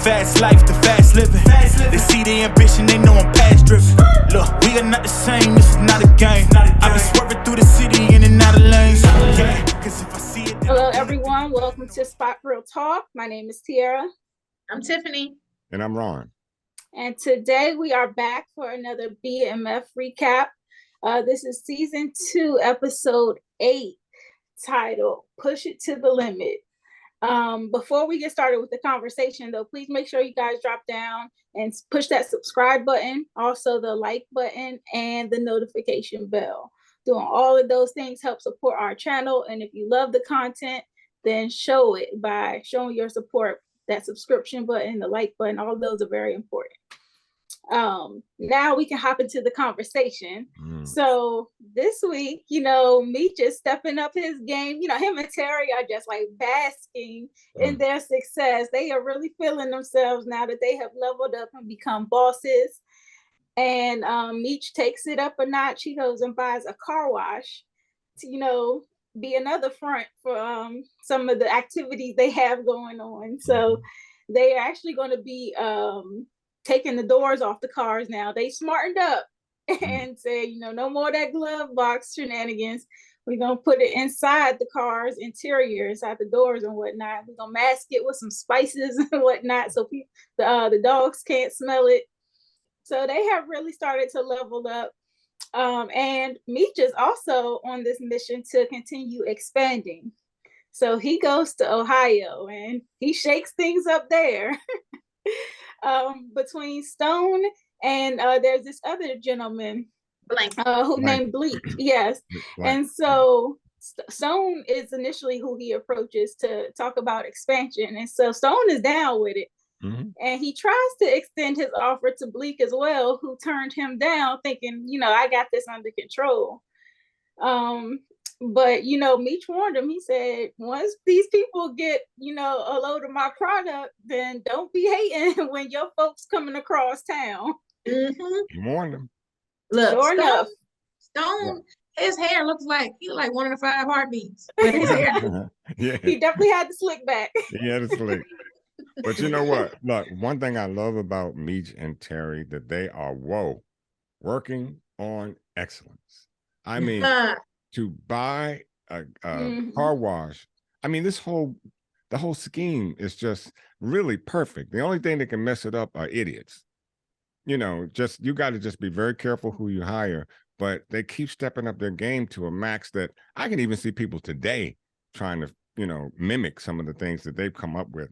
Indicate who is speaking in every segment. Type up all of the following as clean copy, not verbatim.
Speaker 1: fast life, the fast living. They see the ambition, they know I'm past driven. Look, we are not the same, this is not a game. I be swerving through the city in and out of lanes. Yeah, 'cause if I see it.
Speaker 2: Hello, everyone. Welcome to Spot Real Talk. My name is Tiara.
Speaker 3: I'm Tiffany.
Speaker 4: And I'm Ron.
Speaker 2: And today we are back for another BMF recap. This is season 2, episode 8, titled Push It to the Limit. Before we get started with the conversation, though, please make sure you guys drop down and push that subscribe button, also the like button and the notification bell. Doing all of those things help support our channel. And if you love the content, then show it by showing your support. That subscription button, the like button, all of those are very important. Now we can hop into the conversation. So this week, Meech is stepping up his game. Him and Terry are just like basking in their success. They are really feeling themselves now that they have leveled up and become bosses. And Meech takes it up a notch. He goes and buys a car wash to, be another front for some of the activities they have going on. So they are actually going to be taking the doors off the cars now. They smartened up and said, no more of that glove box shenanigans. We're going to put it inside the car's interior, inside the doors and whatnot. We're going to mask it with some spices and whatnot so people, the dogs can't smell it. So they have really started to level up. And Meech is also on this mission to continue expanding. So he goes to Ohio and he shakes things up there. Between Stone and there's this other gentleman who named Bleak. Yes. And so Stone is initially who he approaches to talk about expansion. And so Stone is down with it. And he tries to extend his offer to Bleak as well, who turned him down thinking, I got this under control. But, Meech warned him. He said, once these people get, a load of my product, then don't be hating when your folks coming across town.
Speaker 4: Warned him.
Speaker 3: Look,
Speaker 2: Sure enough.
Speaker 3: Stone, his hair looks like he's like one of the 5 heartbeats. With his hair.
Speaker 4: Yeah.
Speaker 2: He definitely had the slick back.
Speaker 4: He had a slick. But you know what? Look, one thing I love about Meech and Terry, that they are working on excellence. I mean, to buy a car wash. I mean, the whole scheme is just really perfect. The only thing that can mess it up are idiots. You got to just be very careful who you hire. But they keep stepping up their game to a max that I can even see people today trying to, mimic some of the things that they've come up with.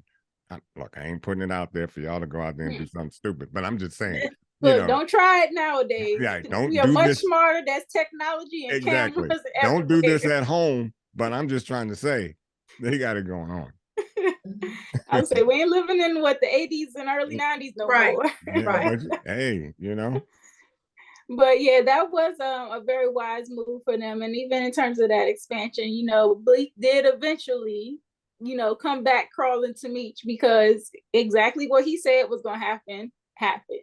Speaker 4: Look, I ain't putting it out there for y'all to go out there and do something stupid, but I'm just saying.
Speaker 2: Look, don't try it nowadays.
Speaker 4: Yeah,
Speaker 2: we are much smarter. That's technology and cameras.
Speaker 4: Don't do this at home, but I'm just trying to say they got it going on.
Speaker 2: I say we ain't living in the 80s and early 90s no more.
Speaker 4: Yeah,
Speaker 2: right.
Speaker 4: Hey,
Speaker 2: But yeah, that was a very wise move for them. And even in terms of that expansion, Bleak did eventually come back crawling to Meech because exactly what he said was going to happen happened.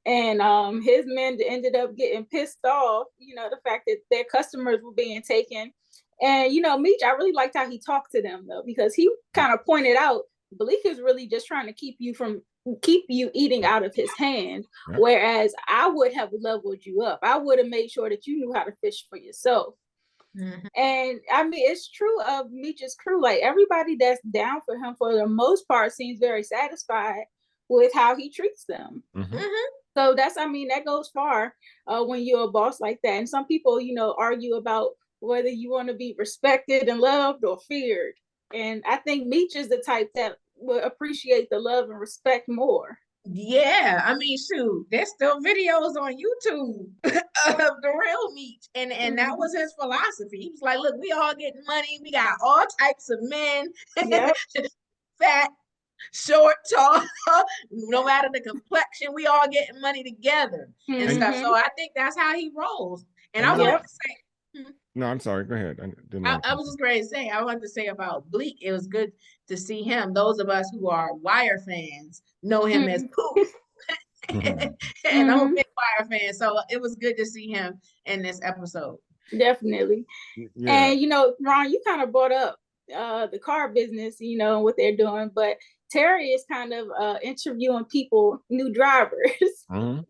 Speaker 2: And his men ended up getting pissed off, the fact that their customers were being taken. And, Meech, I really liked how he talked to them, though, because he kind of pointed out Bleak is really just trying to keep you eating out of his hand, whereas I would have leveled you up. I would have made sure that you knew how to fish for yourself. And I mean, it's true of Meech's crew. Like everybody that's down for him, for the most part, seems very satisfied with how he treats them. So that goes far when you're a boss like that. And some people, argue about whether you want to be respected and loved or feared. And I think Meech is the type that will appreciate the love and more.
Speaker 3: Yeah, I mean, shoot, there's still videos on YouTube of the real Meech, and that was his philosophy. He was like, "Look, we all getting money. We got all types of men, fat, short, tall, no matter the complexion. We all getting money together and stuff." So I think that's how he rolls. And I wanted to say,
Speaker 4: no, I'm sorry. Go ahead.
Speaker 3: I was just going to say, I wanted to say about Bleak. It was good to see him. Those of us who are Wire fans know him as Pooh. And I'm a big Wire fan, so it was good to see him in this episode.
Speaker 2: Definitely. And Ron, you kind of brought up the car business, what they're doing, but Terry is kind of interviewing people, new drivers.
Speaker 4: Mm-hmm.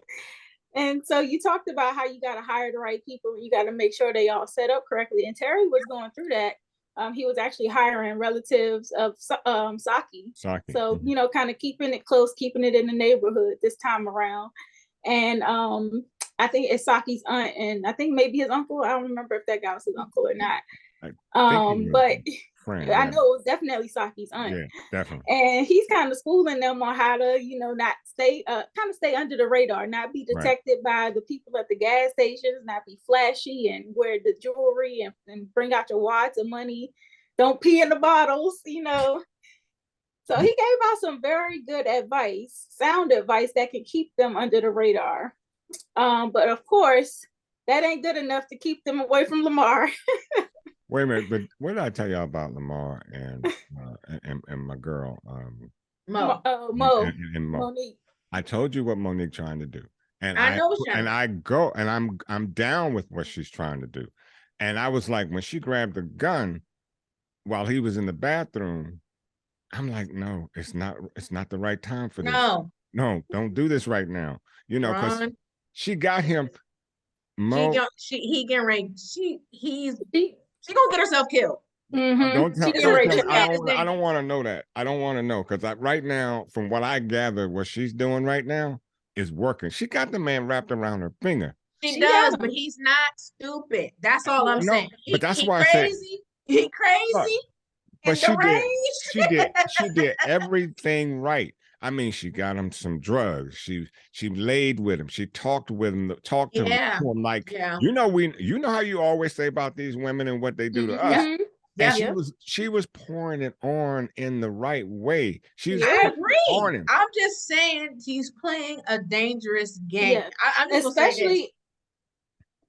Speaker 2: And so you talked about how you got to hire the right people. You got to make sure they all set up correctly. And Terry was going through that. He was actually hiring relatives of Saki. So, you know, kind of keeping it close, keeping it in the neighborhood this time around. And I think it's Saki's aunt, and I think maybe his uncle. I don't remember if that guy was his uncle or not. But
Speaker 4: friend,
Speaker 2: I know it was definitely Saki's aunt.
Speaker 4: Yeah, definitely.
Speaker 2: And he's kind of schooling them on how to, you know, not stay, kind of stay under the radar, not be detected by the people at the gas stations, not be flashy and wear the jewelry and bring out your wads of money. Don't pee in the bottles, you know. So he gave out some very good advice, sound advice that can keep them under the radar. But of course, that ain't good enough to keep them away from Lamar.
Speaker 4: Wait a minute, but what did I tell y'all about Lamar and my girl
Speaker 2: Mo.
Speaker 4: And Mo.
Speaker 2: Monique.
Speaker 4: I told you what Monique trying to do, and I'm down with what she's trying to do. And I was like, when she grabbed the gun while he was in the bathroom, I'm like, no, it's not the right time for this. No, don't do this right now. You know, because she got him. Mo,
Speaker 3: he getting ready. She gonna get herself killed.
Speaker 2: Mm-hmm.
Speaker 4: I don't want to know that. I don't want to know, because right now, from what I gather, what she's doing right now is working. She got the man wrapped around her finger.
Speaker 3: She does, but he's not stupid. That's all I'm saying.
Speaker 4: But that's why
Speaker 3: crazy.
Speaker 4: I said
Speaker 3: he crazy.
Speaker 4: But she did everything right. I mean, she got him some drugs. She laid with him. She talked with him, to him like, you know how you always say about these women and what they do to us. And she was pouring it on in the right way.
Speaker 3: I agree. I'm just saying he's playing a dangerous game. I'm just especially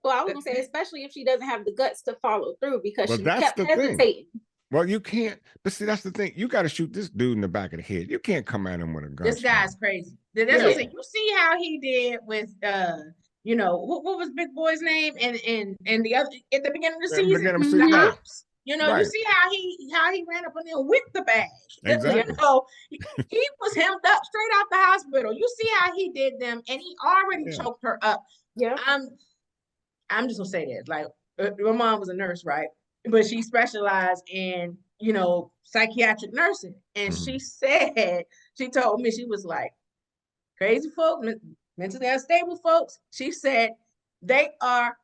Speaker 2: if she doesn't have the guts to follow through, because she
Speaker 4: kept
Speaker 2: hesitating.
Speaker 4: Thing. Well, you can't, but see, that's the thing. You got to shoot this dude in the back of the head. You can't come at him with a gun.
Speaker 3: This guy's crazy. That's what I'm saying. You see how he did with, you know, what was Big Boy's name? And the other, at the beginning of the season, the ops. You know, you see how he ran up on them with the bag.
Speaker 4: Exactly.
Speaker 3: You know, he was hemmed up straight out the hospital. You see how he did them, and he already choked her up.
Speaker 2: Yeah.
Speaker 3: I'm just gonna say this. Like, my mom was a nurse, right? But she specialized in, you know, psychiatric nursing. And she told me, she was like, crazy folks, mentally unstable folks, she said, they are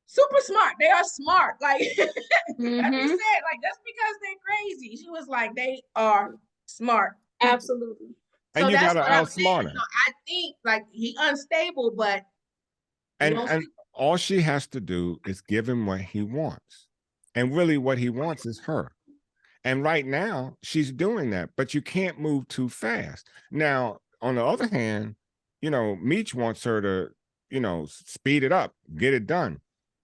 Speaker 3: super smart. They are smart. Like, she said, like, just because they're crazy. She was like, they are smart.
Speaker 2: Absolutely.
Speaker 4: And so you gotta outsmart her.
Speaker 3: So I think, like, he unstable, but
Speaker 4: and all she has to do is give him what he wants. And really what he wants is her. And right now she's doing that, but you can't move too fast. Now, on the other hand, you know, Meech wants her to, you know, speed it up, get it done.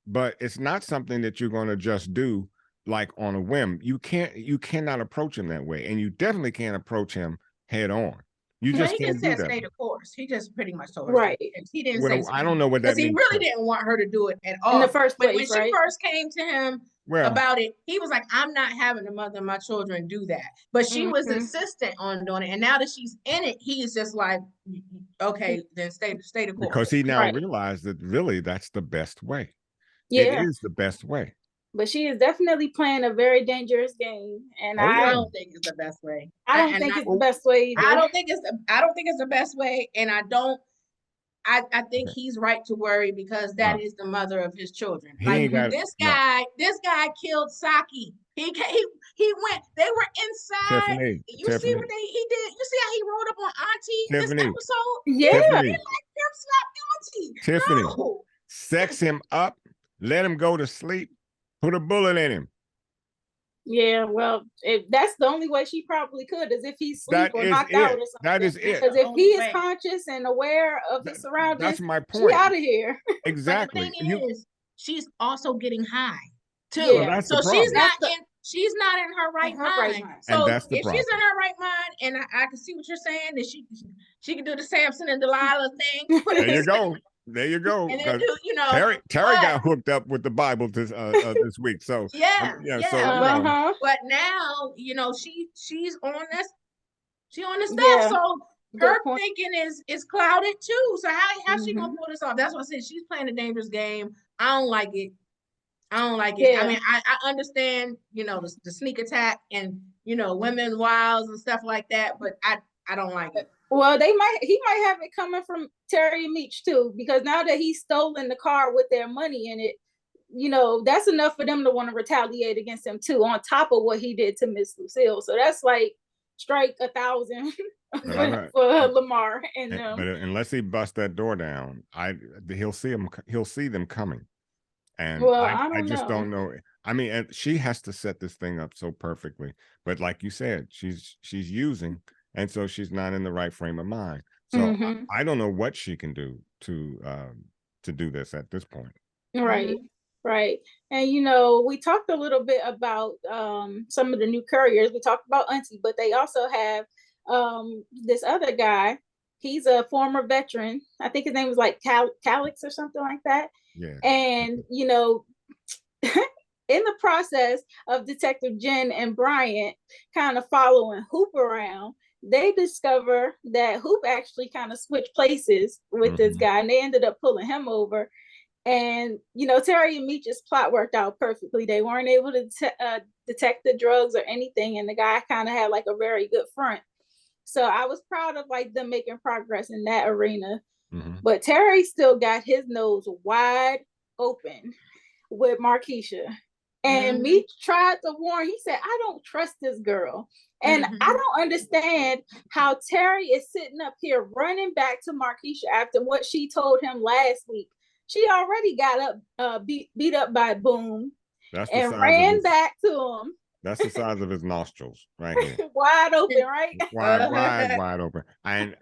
Speaker 4: But it's not something that you're going to just do like on a whim. You cannot approach him that way. And you definitely can't approach him head on. You just can't do that.
Speaker 3: Stay the course. He just pretty much told her.
Speaker 2: Right.
Speaker 3: He didn't say.
Speaker 4: I don't know what that means.
Speaker 3: He really didn't want her to do it at all
Speaker 2: in the first place.
Speaker 3: But when she first came to him about it, he was like, "I'm not having the mother of my children do that." But she was insistent on doing it, and now that she's in it, he's just like, "Okay, then stay the course."
Speaker 4: Because he now realized that really that's the best way.
Speaker 2: Yeah,
Speaker 4: it is the best way.
Speaker 2: But she is definitely playing a very dangerous game, and
Speaker 3: I don't think it's the best way.
Speaker 2: I don't think it's the best way either.
Speaker 3: I don't think it's the best way, and I think he's right to worry, because that is the mother of his children. Like, this guy killed Saki. He went. They were inside.
Speaker 4: Tiffany,
Speaker 3: see what he did. You see how he rolled up on Auntie
Speaker 4: Tiffany,
Speaker 3: this episode?
Speaker 2: Yeah,
Speaker 4: Tiffany,
Speaker 3: he like pimp slapped Auntie.
Speaker 4: Tiffany,
Speaker 3: no.
Speaker 4: Sex him up, let him go to sleep, put a bullet in him.
Speaker 2: Yeah, well, that's the only way she probably could, is if he's asleep or knocked out or something.
Speaker 4: That is it.
Speaker 2: Because if he is conscious and aware of his surroundings,
Speaker 4: that's my point.
Speaker 2: She out of here.
Speaker 4: Exactly.
Speaker 3: But the thing is, she's also getting high too.
Speaker 2: Yeah.
Speaker 4: Well,
Speaker 3: so she's not in her right mind. So if she's in her right mind, and I can see what you're saying, that she can do the Samson and Delilah thing.
Speaker 4: There you go.
Speaker 3: And then
Speaker 4: Terry got hooked up with the Bible this week. So
Speaker 3: but now, she's on this. She on the staff,
Speaker 2: Yeah.
Speaker 3: so her thinking is clouded too. So how she gonna pull this off? That's what I said. She's playing a dangerous game. I don't like it.
Speaker 2: Yeah.
Speaker 3: I mean, I understand, the sneak attack and women wiles and stuff like that, but I don't like it.
Speaker 2: Well, he might have it coming from Terry and Meech too, because now that he's stolen the car with their money in it, that's enough for them to want to retaliate against him too, on top of what he did to Miss Lucille. So that's like strike 1,000 for Lamar and them.
Speaker 4: But unless he busts that door down, he'll see them coming. And I just don't know. I mean, and she has to set this thing up so perfectly. But like you said, she's using, and so she's not in the right frame of mind. So I don't know what she can do to do this at this point.
Speaker 2: Right. Right. And, we talked a little bit about some of the new couriers. We talked about Auntie, but they also have this other guy. He's a former veteran. I think his name was like Calix or something like that.
Speaker 4: Yeah.
Speaker 2: And, in the process of Detective Jen and Bryant kind of following Hoop around, they discover that Hoop actually kind of switched places with this guy, and they ended up pulling him over. And, Terry and Meech's plot worked out perfectly. They weren't able to detect the drugs or anything, and the guy kind of had like a very good front. So I was proud of like them making progress in that arena. But Terry still got his nose wide open with Marquisha. And Meech tried to warn. He said, I don't trust this girl. And I don't understand how Terry is sitting up here running back to Marquisha after what she told him last week. She already got up, beat up by Boom, and ran back to him.
Speaker 4: That's the size of his nostrils right here.
Speaker 2: Wide open, right?
Speaker 4: Wide open. And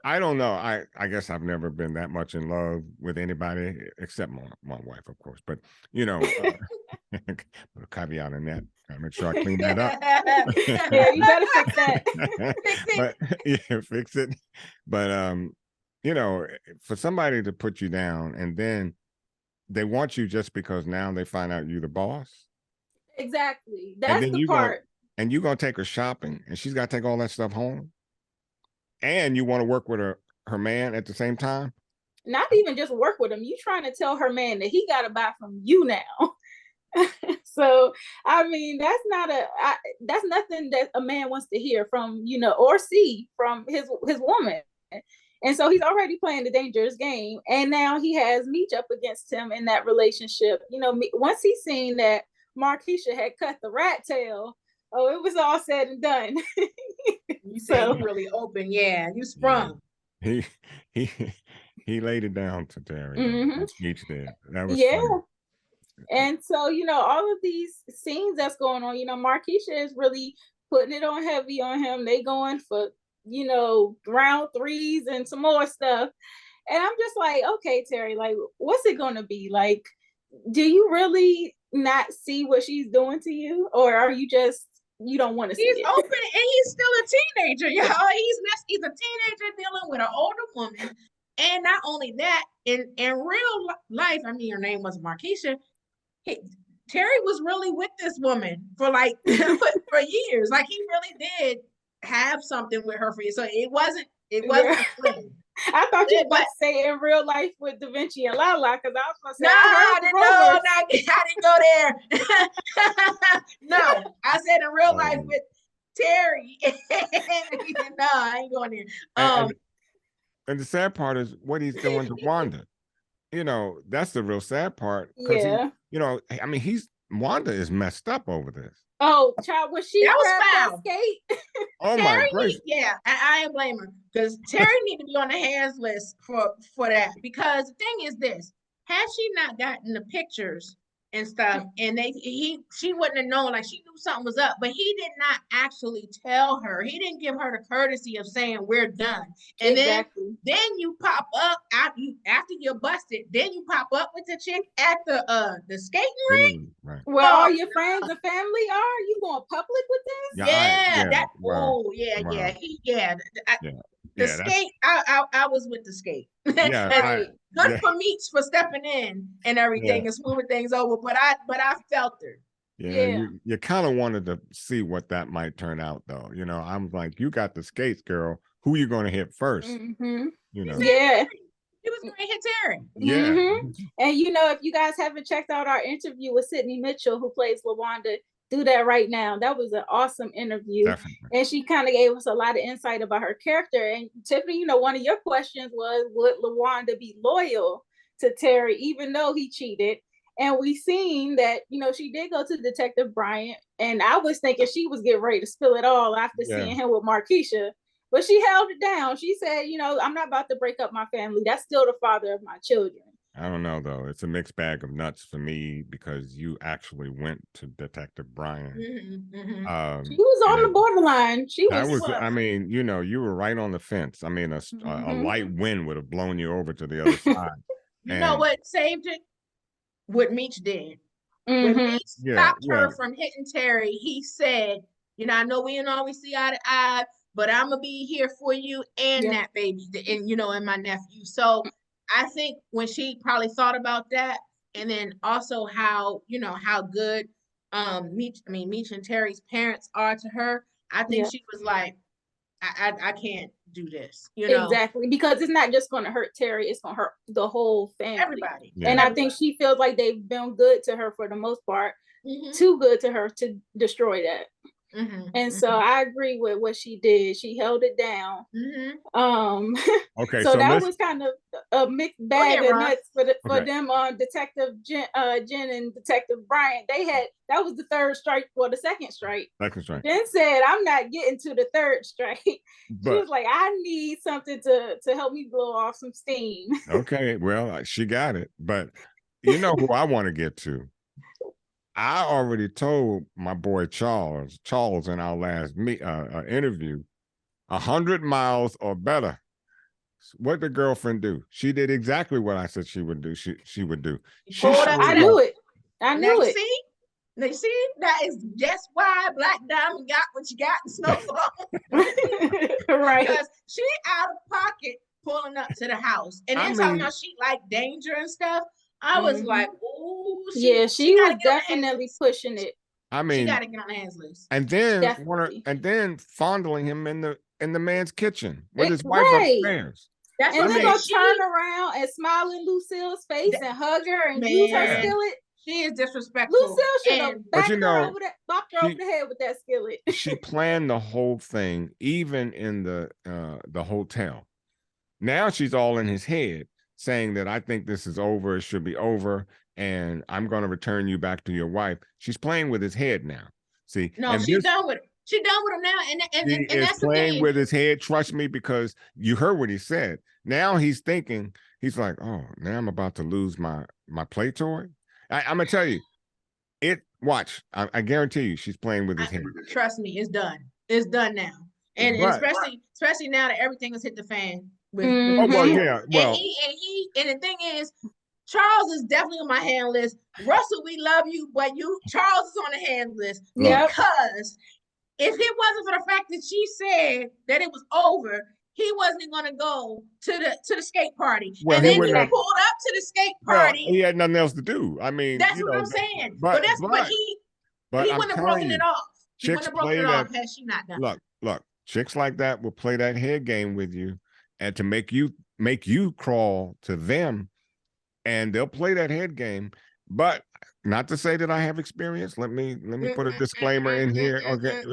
Speaker 4: I don't know. I guess I've never been that much in love with anybody except my wife, of course. But put a caveat in that. Gotta make sure I clean that up.
Speaker 2: Yeah, you better fix that.
Speaker 4: Fix it. But for somebody to put you down and then they want you just because now they find out you're the boss.
Speaker 2: Exactly. That's the part.
Speaker 4: And you're gonna take her shopping, and she's got to take all that stuff home. And you want to work with her man at the same time?
Speaker 2: Not even just work with him. You trying to tell her man that he got to buy from you now. So, I mean, that's nothing that a man wants to hear from, or see from his woman. And so he's already playing the dangerous game. And now he has Meech up against him in that relationship. Once he's seen that Marquisha had cut the rat tail, it was all said and done.
Speaker 3: You said you really open, you sprung.
Speaker 4: Yeah. He laid it down to Terry. Meech did. That was
Speaker 2: funny. And so, all of these scenes that's going on, Marquisha is really putting it on heavy on him. They going for, round threes and some more stuff. And I'm just like, okay, Terry, like, what's it going to be? Like, do you really not see what she's doing to you? Or are you just, you don't want to see it?
Speaker 3: He's open and he's still a teenager, y'all. He's a teenager dealing with an older woman. And not only that, in real life, I mean, her name was Marquisha. Terry was really with this woman for like for years. Like he really did have something with her for you. So it wasn't.
Speaker 2: I thought you were about to say in real life with Da Vinci and Lala, because I was going to say,
Speaker 3: I didn't go there. No, I said in real life with Terry. No, I ain't going there.
Speaker 4: And the sad part is what he's doing to Wanda. That's the real sad part.
Speaker 2: Yeah.
Speaker 4: I mean, Wanda is messed up over this.
Speaker 2: Oh, child, was she that skate?
Speaker 4: Oh my goodness.
Speaker 3: Yeah, I ain't blame her, because Terry need to be on the hands list for that. Because the thing is this: had she not gotten the pictures and stuff, and she wouldn't have known. Like, she knew something was up, but he did not actually tell her. He didn't give her the courtesy of saying we're done. And then you pop up after you're busted. Then you pop up with the chick at the skating rink.
Speaker 4: Right.
Speaker 2: Well, all your friends and family are. You going public with this?
Speaker 3: The skate. I was with the skate. Good for Meech for stepping in and everything and smoothing things over. But I felt her.
Speaker 4: Yeah, you kind of wanted to see what that might turn out, though. You know, I'm like, you got the skates, girl. Who you going to hit 1st? You know.
Speaker 2: Yeah.
Speaker 3: He was going to hit Terry.
Speaker 4: Yeah.
Speaker 2: And you know, if you guys haven't checked out our interview with Sydney Mitchell, who plays Lawanda, do that right now. That was an awesome interview.
Speaker 4: Definitely.
Speaker 2: And she kind of gave us a lot of insight about her character. And Tiffany, you know, one of your questions was, would Lawanda be loyal to Terry, even though he cheated? And we seen that, you know, she did go to Detective Bryant. And I was thinking she was getting ready to spill it all after seeing him with Marquisha. But she held it down. She said, you know, I'm not about to break up my family. That's still the father of my children.
Speaker 4: I don't know, though. It's a mixed bag of nuts for me because you actually went to Detective Bryant.
Speaker 2: She was on the borderline.
Speaker 4: I mean, you know, you were right on the fence. I mean, a light wind would have blown you over to the other side.
Speaker 3: You know what saved it? What Meech did. When Meech stopped her from hitting Terry, he said, you know, I know we ain't always see eye to eye, but I'm gonna be here for you and that baby, and you know, and my nephew. So I think when she probably thought about that, and then also how, you know, how good Meech and Terry's parents are to her, I think she was like, I can't do this, you know.
Speaker 2: Exactly, because it's not just going to hurt Terry, it's going to hurt the whole family.
Speaker 3: Everybody.
Speaker 2: And I think she feels like they've been good to her for the most part, too good to her to destroy that. And so I agree with what she did. She held it down.
Speaker 4: Okay,
Speaker 2: so that was kind of a mixed bag of nuts for them on Detective Jen and Detective Bryant. That was the third strike, or the second strike. Jen said, I'm not getting to the third strike. She was like, I need something to help me blow off some steam.
Speaker 4: Okay, well, she got it. But you know who I want to get to? I already told my boy Charles in our last interview, 100 miles or better. What did the girlfriend do? She did exactly what I said she would do. She would do.
Speaker 2: I knew it. I knew it.
Speaker 3: You see, that is just why Black Diamond got what you got in Snowfall.
Speaker 2: Right.
Speaker 3: Because she out of pocket pulling up to the house. And then talking about she like danger and stuff. I was like, ooh,
Speaker 2: she was definitely pushing it.
Speaker 4: I mean,
Speaker 3: she got to get on the hands list.
Speaker 4: And then fondling him in the man's kitchen with his wife upstairs.
Speaker 2: That's and then go turn around and smile in Lucille's face and hug her and use her skillet.
Speaker 3: She is disrespectful.
Speaker 2: Lucille should have bopped her over the head with that skillet.
Speaker 4: She planned the whole thing, even in the hotel. Now she's all in his head, saying that I think this is over, it should be over, and I'm going to return you back to your wife. She's playing with his head now. See?
Speaker 3: No, she's done with him. She's done with him now, and that's
Speaker 4: playing with his head. Trust me, because you heard what he said. Now he's thinking, he's like, oh, now I'm about to lose my play toy. I'm gonna tell you, watch. I guarantee you, she's playing with his head.
Speaker 3: Trust me, it's done. It's done now, and especially now that everything has hit the fan.
Speaker 4: Well, yeah. Well,
Speaker 3: and the thing is, Charles is definitely on my hand list. Russell, we love you, but Charles is on the hand list because if it wasn't for the fact that she said that it was over, he wasn't going to go to the skate party.
Speaker 4: Well,
Speaker 3: and then he pulled up to the skate party.
Speaker 4: Well, he had nothing else to do. I mean,
Speaker 3: that's what I'm saying. But he wouldn't have broken it off. He wouldn't have broken it off had she not done.
Speaker 4: Look, chicks like that will play that head game with you, and to make you crawl to them, and they'll play that head game. But not to say that I have experience. Let me put a disclaimer in here. Okay.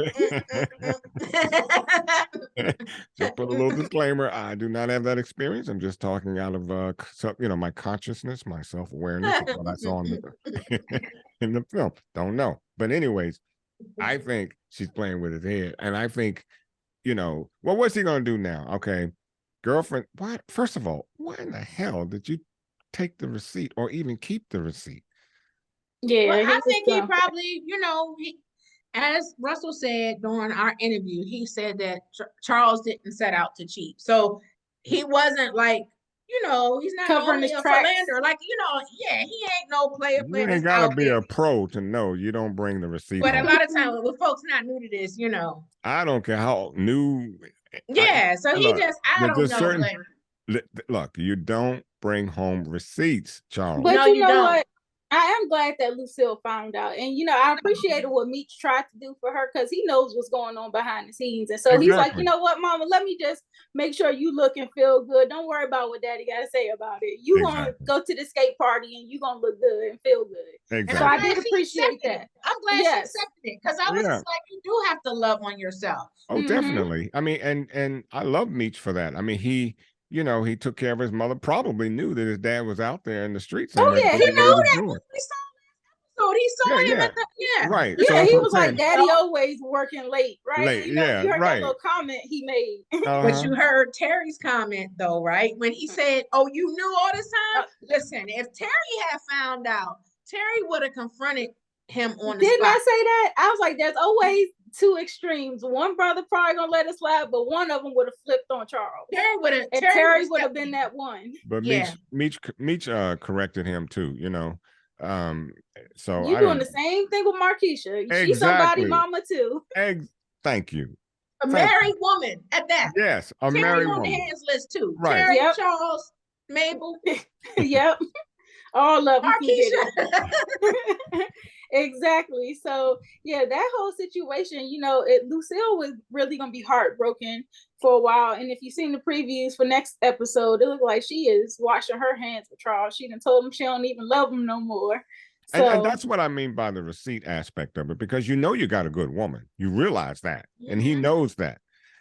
Speaker 4: Just put a little disclaimer. I do not have that experience. I'm just talking out of my consciousness, my self-awareness of what I saw in the film. Don't know. But anyways, I think she's playing with his head. And I think, well, what's he gonna do now? Okay. Girlfriend, what? First of all, why in the hell did you take the receipt or even keep the receipt?
Speaker 2: Yeah,
Speaker 3: well, I think he probably, as Russell said during our interview, he said that Charles didn't set out to cheat. So he wasn't like, he's not
Speaker 2: covering
Speaker 3: only
Speaker 2: his
Speaker 3: a
Speaker 2: tracks.
Speaker 3: philanderer. Like, he ain't no player.
Speaker 4: You ain't gotta be a pro to know you don't bring the receipt.
Speaker 3: But a lot of times with folks not new to this,
Speaker 4: I don't care how new.
Speaker 3: Yeah, so he I don't know.
Speaker 4: Look, you don't bring home receipts, Charles.
Speaker 2: But
Speaker 3: no, you don't.
Speaker 2: What? I am glad that Lucille found out. And, I appreciated what Meech tried to do for her because he knows what's going on behind the scenes. And so he's like, you know what, mama, let me just make sure you look and feel good. Don't worry about what daddy got to say about it. You going to go to the skate party and you going to look good and feel good.
Speaker 3: Exactly.
Speaker 2: So I did appreciate that.
Speaker 3: I'm glad she accepted it because I was just like, you do have to love on yourself.
Speaker 4: Oh, definitely. I mean, and I love Meech for that. I mean, he took care of his mother, probably knew that his dad was out there in the streets.
Speaker 2: Oh, yeah, he knew
Speaker 3: that. He saw him at the,
Speaker 4: right.
Speaker 2: Yeah,
Speaker 4: so
Speaker 2: he was like, daddy always working late, right?
Speaker 4: Late,
Speaker 2: you heard that little comment he made.
Speaker 3: But you heard Terry's comment though, right? When he said, oh, you knew all this time? Listen, if Terry had found out, Terry would have confronted him on the spot.
Speaker 2: Didn't I say that? I was like, there's always two extremes. One brother probably gonna let it slide, but one of them would have flipped on Charles. Terry would have been that one.
Speaker 4: But Meech corrected him too, So
Speaker 2: you doing the same thing with Marquisha.
Speaker 4: Exactly.
Speaker 2: She's somebody mama too.
Speaker 4: Thank you.
Speaker 3: A married woman at that.
Speaker 4: Yes, a
Speaker 3: Terry
Speaker 4: married
Speaker 3: on
Speaker 4: woman.
Speaker 3: the hands list too.
Speaker 4: Right.
Speaker 3: Terry, Charles, Mabel.
Speaker 2: Yep. All of them can get
Speaker 3: Marquisha.
Speaker 2: it. Exactly. So yeah, that whole situation, Lucille was really gonna be heartbroken for a while. And if you've seen the previews for next episode, it looks like she is washing her hands with Charles. She done told him she don't even love him no more. So,
Speaker 4: and that's what I mean by the receipt aspect of it, because you got a good woman. You realize that, and he knows that.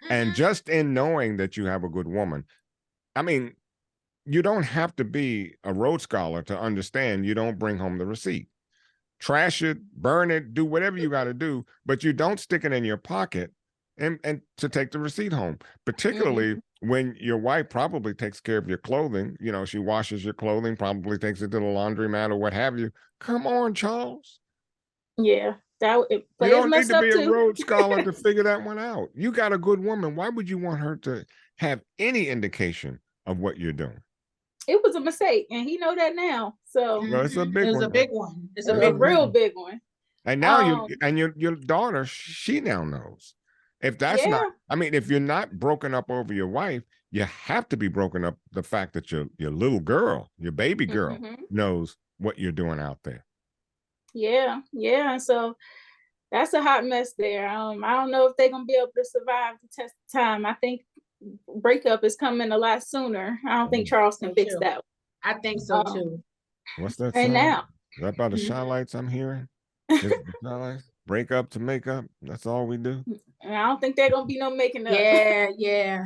Speaker 4: And just in knowing that you have a good woman, I mean, you don't have to be a Rhodes Scholar to understand you don't bring home the receipt. Trash it, burn it, do whatever you got to do, but you don't stick it in your pocket and to take the receipt home, particularly when your wife probably takes care of your clothing. She washes your clothing, probably takes it to the laundromat or what have you. Come on, Charles.
Speaker 2: Yeah,
Speaker 4: you don't need to be a Rhodes Scholar to figure that one out. You got a good woman. Why would you want her to have any indication of what you're doing?
Speaker 2: It was a mistake, and he know that now. So
Speaker 4: it's a big
Speaker 3: one. It's
Speaker 2: a real big one.
Speaker 4: And now your daughter, she now knows. If that's not, I mean, if you're not broken up over your wife, you have to be broken up the fact that your little girl, your baby girl, knows what you're doing out there.
Speaker 2: Yeah. So that's a hot mess there. I don't know if they're gonna be able to survive the test of time. I think breakup is coming a lot sooner. I don't think Charles can fix that.
Speaker 3: I think so too.
Speaker 4: What's that?
Speaker 2: And now,
Speaker 4: is that about the Shylights I'm hearing? Break up to make up. That's all we do.
Speaker 2: And I don't think they're gonna be no making up.
Speaker 3: Yeah.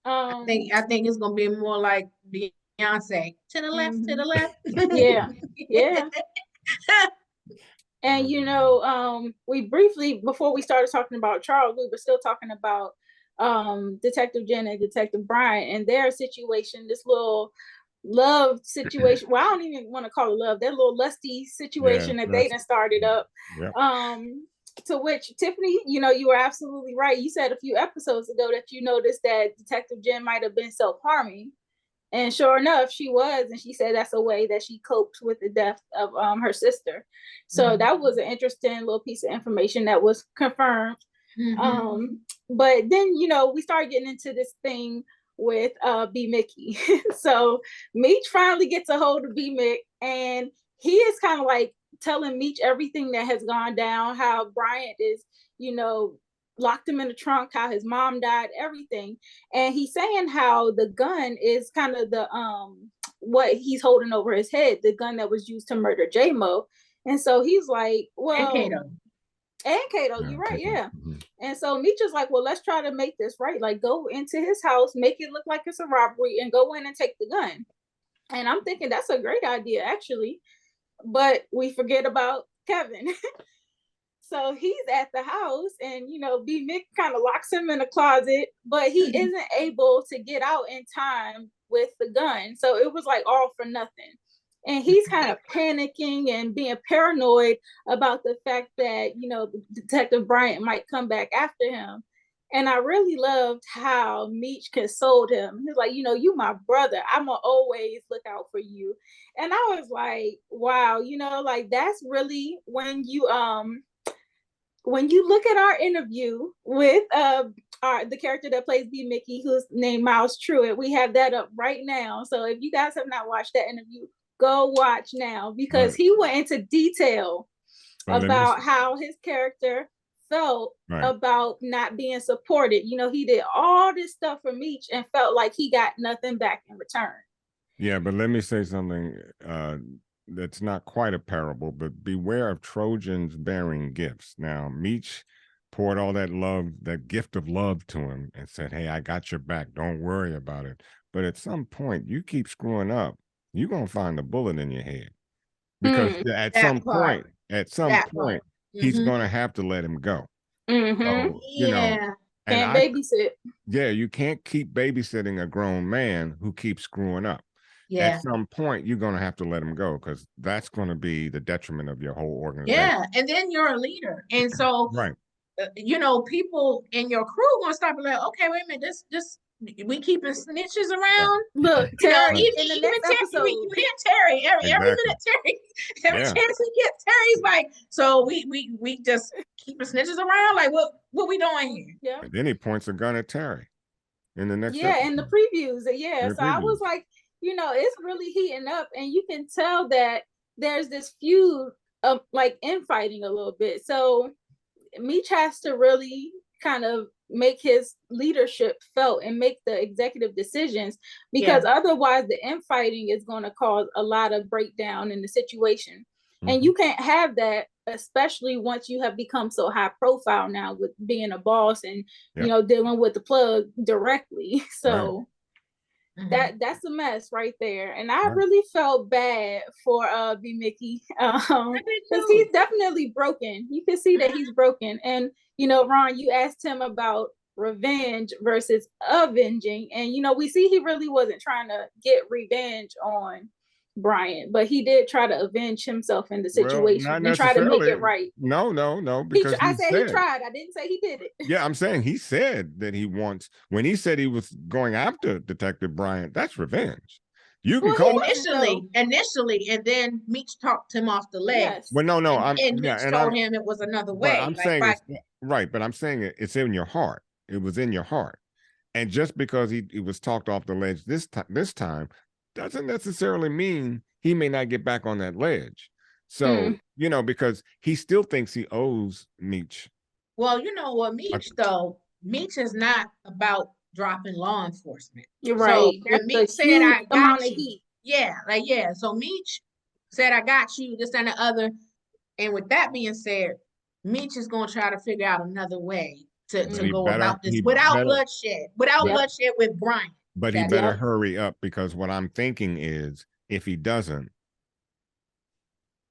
Speaker 3: I think it's gonna be more like Beyonce. To the left, to the left.
Speaker 2: Yeah. And we briefly, before we started talking about Charles, we were still talking about Detective Jen and Detective Bryant and their situation, this little love situation. Well, I don't even want to call it love, that little lusty situation that they done started up. To which, Tiffany, you were absolutely right. You said a few episodes ago that you noticed that Detective Jen might have been self-harming. And sure enough, she was. And she said that's a way that she coped with the death of her sister. So that was an interesting little piece of information that was confirmed. But then, we started getting into this thing with B. Mickey. So Meech finally gets a hold of B. Mick, and he is kind of like telling Meech everything that has gone down, how Bryant is, locked him in the trunk, how his mom died, everything. And he's saying how the gun is kind of the what he's holding over his head, the gun that was used to murder J-Mo. And so he's like, well, and Kato, you're right, yeah. And so Meech is like, well, let's try to make this right. Like, go into his house, make it look like it's a robbery, and go in and take the gun. And I'm thinking that's a great idea, actually. But we forget about Kevin. So he's at the house, and B. Mick kind of locks him in a closet, but he isn't able to get out in time with the gun. So it was like all for nothing. And he's kind of panicking and being paranoid about the fact that, Detective Bryant might come back after him. And I really loved how Meech consoled him. He's like, you my brother. I'm going to always look out for you. And I was like, wow, like that's really when you look at our interview with the character that plays B. Mickey, who's named Miles Truitt, we have that up right now. So if you guys have not watched that interview, go watch now, because he went into detail about how his character felt about not being supported. You know, he did all this stuff for Meech and felt like he got nothing back in return.
Speaker 4: Yeah, but let me say something that's not quite a parable, but beware of Trojans bearing gifts. Now, Meech poured all that love, that gift of love to him and said, hey, I got your back. Don't worry about it. But at some point, you keep screwing up, you're going to find a bullet in your head. Because at some point, he's going to have to let him go. So, you know,
Speaker 2: can't babysit.
Speaker 4: Yeah, you can't keep babysitting a grown man who keeps screwing up. Yeah. At some point, you're going to have to let him go, because that's going to be the detriment of your whole organization.
Speaker 3: Yeah, and then you're a leader. And so, you know, people in your crew going to start be like, okay, wait a minute, this we keeping snitches around.
Speaker 2: Look, Terry, in the next episode,
Speaker 3: we hit Terry every minute. Every chance we get, Terry's like, so we just keeping snitches around. Like, what we doing here?
Speaker 2: Yeah.
Speaker 4: And then he points a gun at Terry in the next.
Speaker 2: Yeah, in the previews. Yeah, so I was like, you know, it's really heating up, and you can tell that there's this feud of like infighting a little bit. So Meech has to really kind of make his leadership felt and make the executive decisions, because otherwise the infighting is going to cause a lot of breakdown in the situation. And you can't have that, especially once you have become so high profile now with being a boss and you know, dealing with the plug directly. So that's a mess right there. And I really felt bad for B Mickey, because he's definitely broken. You can see that he's broken. And you know, Ron, you asked him about revenge versus avenging, and you know, we see he really wasn't trying to get revenge on Brian, but he did try to avenge himself in the situation and try to make it right.
Speaker 4: No, because
Speaker 2: I said he tried. I didn't say he did it.
Speaker 4: Yeah, I'm saying he said that he wants, when he said he was going after Detective Bryant, that's revenge. You can call
Speaker 3: initially, and then Meech talked him off the ledge.
Speaker 2: Yes.
Speaker 4: Well, no,
Speaker 3: and Meech told him it was another way.
Speaker 4: I'm saying but I'm saying it's in your heart. It was in your heart, and just because he was talked off the ledge this time doesn't necessarily mean he may not get back on that ledge. So you know, because he still thinks he owes Meech.
Speaker 3: Well, you know what, Meech is not about dropping law enforcement.
Speaker 2: You're right.
Speaker 3: So when Meech said, I got you. So Meech said, I got you, this and the other. And with that being said, Meech is going to try to figure out another way to go about this without bloodshed with Brian.
Speaker 4: But he better hurry up, because what I'm thinking is, if he doesn't,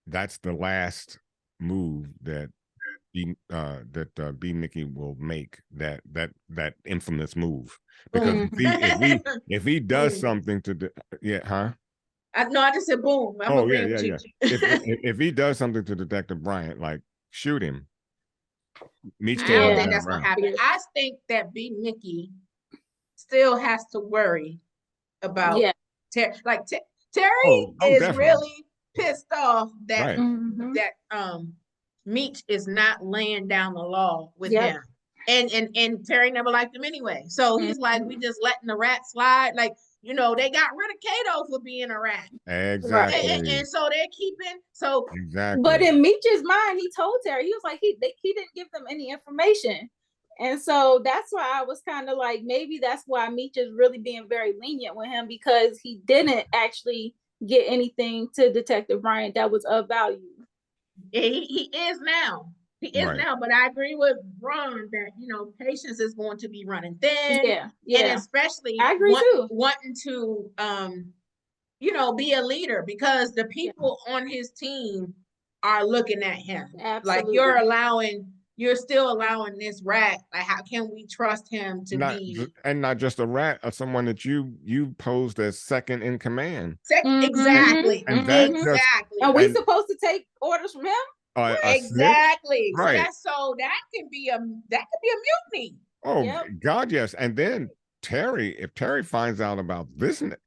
Speaker 4: that's the last move that B Mickey will make, that infamous move, because if he does something to
Speaker 3: I just said boom.
Speaker 4: If he does something to Detective Bryant, like shoot him, Meech
Speaker 3: I don't think that's what happened. I think that B Mickey still has to worry about Terry. Like Terry is definitely really pissed off that Meech is not laying down the law with him. And Terry never liked him anyway. So he's like, we just letting the rat slide. Like, you know, they got rid of Kato for being a rat.
Speaker 4: Exactly.
Speaker 3: And so they're keeping
Speaker 4: exactly.
Speaker 2: But in Meech's mind, he told Terry, he was like, he didn't give them any information. And so that's why I was kind of like, maybe that's why Meech is really being very lenient with him, because he didn't actually get anything to Detective Bryant that was of value.
Speaker 3: He is now. He is now, but I agree with Ron that, you know, patience is going to be running thin. And especially
Speaker 2: I agree too.
Speaker 3: Wanting to you know, be a leader, because the people on his team are looking at him.
Speaker 2: Absolutely.
Speaker 3: Like you're still allowing this rat. Like, how can we trust him to be?
Speaker 4: And not just a rat, or someone that you posed as second in command.
Speaker 3: Exactly.
Speaker 2: Exactly. Are we supposed to take orders from him?
Speaker 3: Exactly. Right. So that could be a mutiny.
Speaker 4: Oh God, yes. And then if Terry finds out about this, he's gonna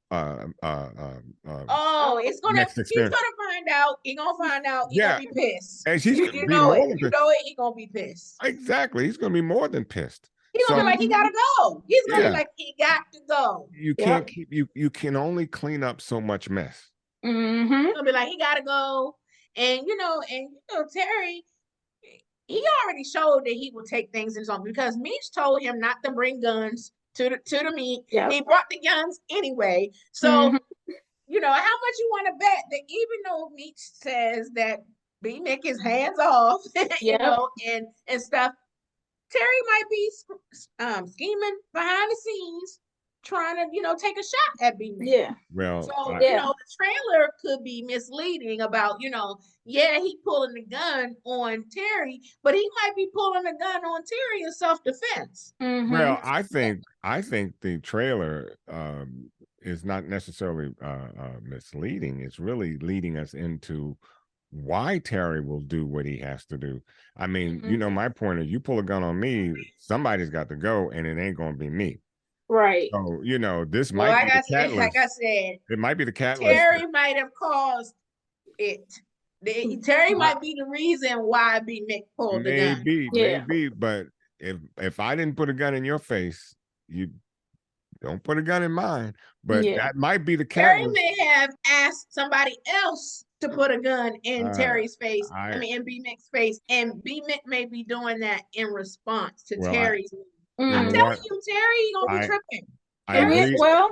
Speaker 4: find out. He's gonna be pissed. And he's
Speaker 3: you know it. He's gonna be pissed.
Speaker 4: Exactly. He's gonna be more than pissed.
Speaker 3: He's gonna be like, he gotta go. He's gonna be like, he got to go.
Speaker 4: You can't keep you can only clean up so much mess.
Speaker 2: Mm-hmm.
Speaker 3: Gonna be like, he gotta go. And Terry, he already showed that he will take things in his own, because Meech told him not to bring guns to the meet.
Speaker 2: Yep.
Speaker 3: He brought the guns anyway. So,
Speaker 2: Mm-hmm.
Speaker 3: how much you want to bet that even though Meech says that B-Mick is hands off,
Speaker 2: Yep.
Speaker 3: and stuff, Terry might be scheming behind the scenes, trying to, take a shot at B-Mick.
Speaker 2: Yeah.
Speaker 4: Well,
Speaker 3: So,
Speaker 2: Yeah.
Speaker 3: the trailer could be misleading about, he pulling the gun on Terry, but he might be pulling the gun on Terry in self-defense.
Speaker 2: Mm-hmm.
Speaker 4: well, I think the trailer is not necessarily misleading. It's really leading us into why Terry will do what he has to do. I mean,
Speaker 2: Mm-hmm.
Speaker 4: my point is, you pull a gun on me, somebody's got to go, and it ain't going to be me.
Speaker 2: Right.
Speaker 4: So, this
Speaker 3: Well,
Speaker 4: might be the
Speaker 3: like I
Speaker 4: catalyst.
Speaker 3: said,
Speaker 4: It might be the catalyst.
Speaker 3: Terry might have caused it. Terry might be the reason why B-Mick pulled the gun.
Speaker 4: Maybe, but if I didn't put a gun in your face, you don't put a gun in mine. But that might be the
Speaker 3: Terry
Speaker 4: catalyst.
Speaker 3: may have asked somebody else to put a gun in Terry's face. In B-Mick's face, and B-Mick may be doing that in response to Terry's. I'm telling you, Terry, you're gonna be tripping.
Speaker 4: I agree.
Speaker 2: Well,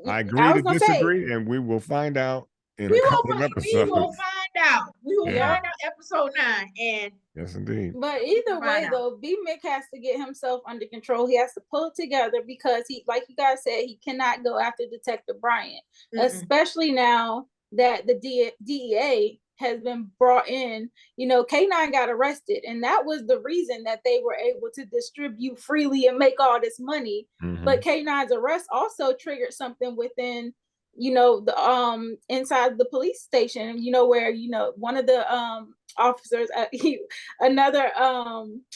Speaker 4: I agree to disagree, and we will find out in a couple of episodes.
Speaker 3: We will find out. We will find out episode 9. And
Speaker 4: yes, indeed.
Speaker 2: But either way, though, B-Mick has to get himself under control. He has to pull it together, because he, like you guys said, he cannot go after Detective Bryant, especially now that the DEA has been brought in. K9 got arrested, and that was the reason that they were able to distribute freely and make all this money. But K9's arrest also triggered something within the inside the police station, where one of the officers, another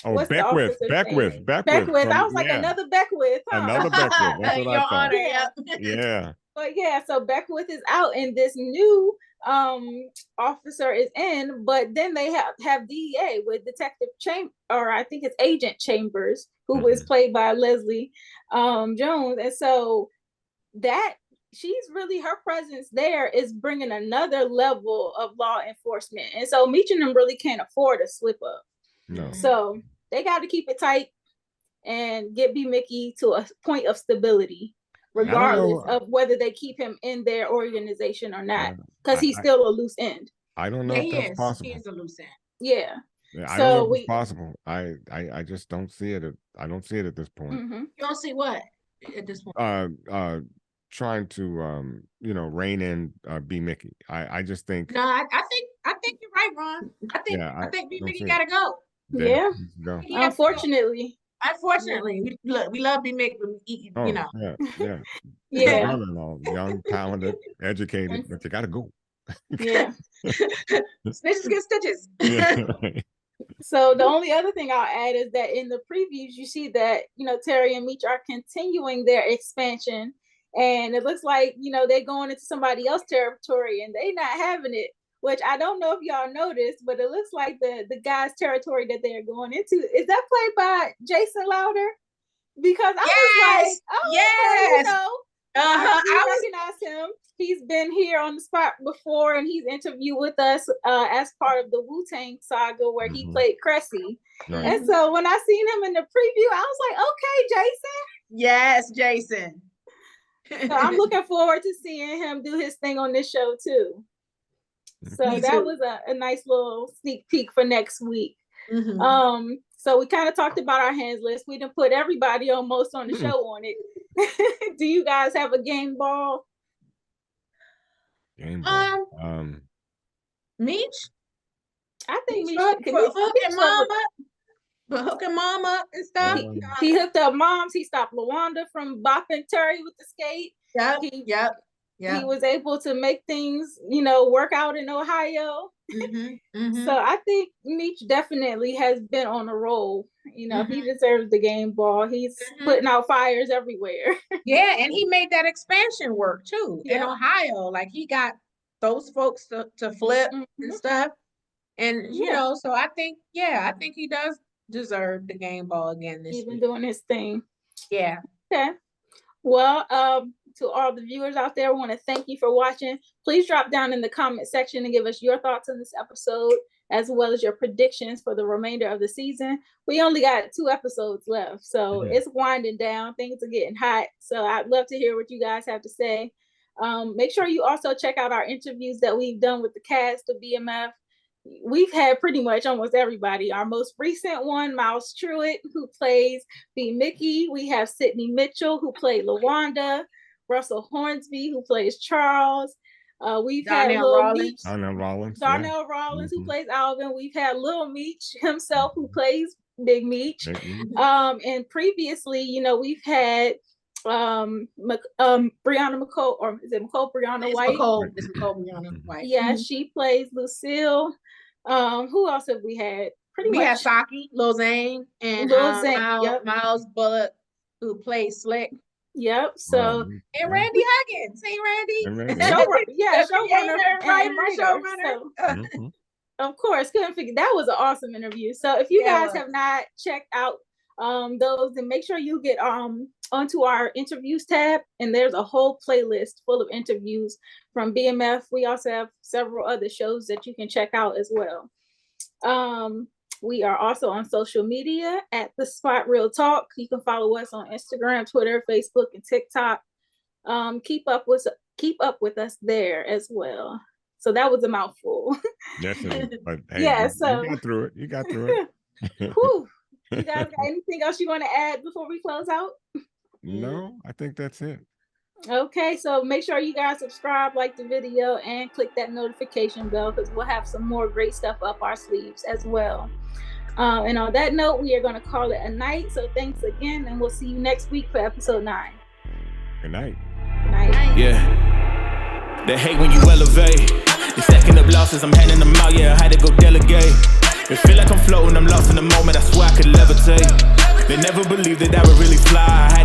Speaker 4: Beckwith.
Speaker 2: I was like, another Beckwith, huh?
Speaker 4: Another Beckwith. That's what I thought.
Speaker 2: Yeah. But so Beckwith is out, and this new officer is in, but then they have DEA with Detective or I think it's Agent Chambers, who was played by Leslie Jones. And so that she's really, her presence there is bringing another level of law enforcement. And so Meech and them really can't afford a slip up.
Speaker 4: No.
Speaker 2: So they got to keep it tight and get B-Mickey to a point of stability, regardless of whether they keep him in their organization or not, because he's still a loose end.
Speaker 4: I don't know if that's possible.
Speaker 3: He is a loose end.
Speaker 2: Yeah.
Speaker 4: I don't know if it's possible. I just don't see it. I don't see it at this point.
Speaker 3: You don't see what at this point?
Speaker 4: Trying to rein in B-Mickey. I just think.
Speaker 3: No, I think you're right, Ron. I think B-Mickey gotta go.
Speaker 2: Yeah. Unfortunately.
Speaker 3: We love B-Mick,
Speaker 4: Yeah.
Speaker 2: Yeah.
Speaker 4: Young, talented, educated, but you gotta go.
Speaker 2: Yeah.
Speaker 3: Snitches get stitches.
Speaker 4: Yeah.
Speaker 2: So the only other thing I'll add is that in the previews, you see that, Terry and Meech are continuing their expansion. And it looks like, they're going into somebody else's territory, and they not having it, which I don't know if y'all noticed, but it looks like the guy's territory that they're going into, is that played by Jason Louder? Because I was like, I recognize him. He's been here on the spot before, and he's interviewed with us as part of the Wu-Tang saga, where he played Cressy. Right. And so when I seen him in the preview, I was like, okay, Jason.
Speaker 3: Yes, Jason.
Speaker 2: So I'm looking forward to seeing him do his thing on this show too. So that was a nice little sneak peek for next week. So we kind of talked about our hands list. We didn't put everybody almost on the show on it. Do you guys have a game ball?
Speaker 3: Meech?
Speaker 2: I think Meech
Speaker 3: hooking mom up and stuff.
Speaker 2: He hooked up moms. He stopped Lawanda from bopping Terry with the skate.
Speaker 3: Yep.
Speaker 2: He was able to make things, work out in Ohio. So I think Meech definitely has been on a roll. He deserves the game ball. He's putting out fires everywhere.
Speaker 3: Yeah, and he made that expansion work too in Ohio. Like, he got those folks to flip and stuff. And so I think he does deserve the game ball again this week.
Speaker 2: He's been doing his thing.
Speaker 3: Yeah.
Speaker 2: Okay. Well, to all the viewers out there, we want to thank you for watching. Please drop down in the comment section and give us your thoughts on this episode, as well as your predictions for the remainder of the season. We only got 2 episodes left, so it's winding down. Things are getting hot. So I'd love to hear what you guys have to say. Make sure you also check out our interviews that we've done with the cast of BMF. We've had pretty much almost everybody. Our most recent one, Miles Truitt, who plays B. Mickey. We have Sydney Mitchell, who played Lawanda. Russell Hornsby, who plays Charles. We've had Lil Meech. Darnell Rollins, who plays Alvin. We've had Lil Meech himself, who plays Big Meech. And previously, you know, we've had Brianna McCole, or is it McCole Brianna White?
Speaker 3: It's McCole Brianna White.
Speaker 2: Yeah, she plays Lucille. Who else have we had?
Speaker 3: We had Saki, Lil Zane, and Miles Bullock, who plays Slick.
Speaker 2: Yep. So
Speaker 3: and Randy Huggins. Hey, Randy.
Speaker 2: Showrunner and
Speaker 3: writer.
Speaker 2: So, of course, couldn't forget. That was an awesome interview. So if you guys have not checked out those, then make sure you get onto our interviews tab, and there's a whole playlist full of interviews from BMF. We also have several other shows that you can check out as well. We are also on social media at The Spot Real Talk. You can follow us on Instagram, Twitter, Facebook, and TikTok. Keep up with us there as well. So that was a mouthful.
Speaker 4: Definitely. But hey, you got through it.
Speaker 2: Whew. You guys got anything else you want to add before we close out?
Speaker 4: No, I think that's it.
Speaker 2: Okay, so make sure you guys subscribe, like the video, and click that notification bell, because we'll have some more great stuff up our sleeves as well. And on that note, we are going to call it a night. So thanks again, and we'll see you next week for episode 9.
Speaker 4: Good night.
Speaker 2: Good night.
Speaker 1: Yeah. They hate when you elevate. You're stacking up losses, I'm handing them out. Yeah, I had to go delegate. It feel like I'm floating, I'm lost in the moment. I swear I could levitate. They never believed that I would really fly.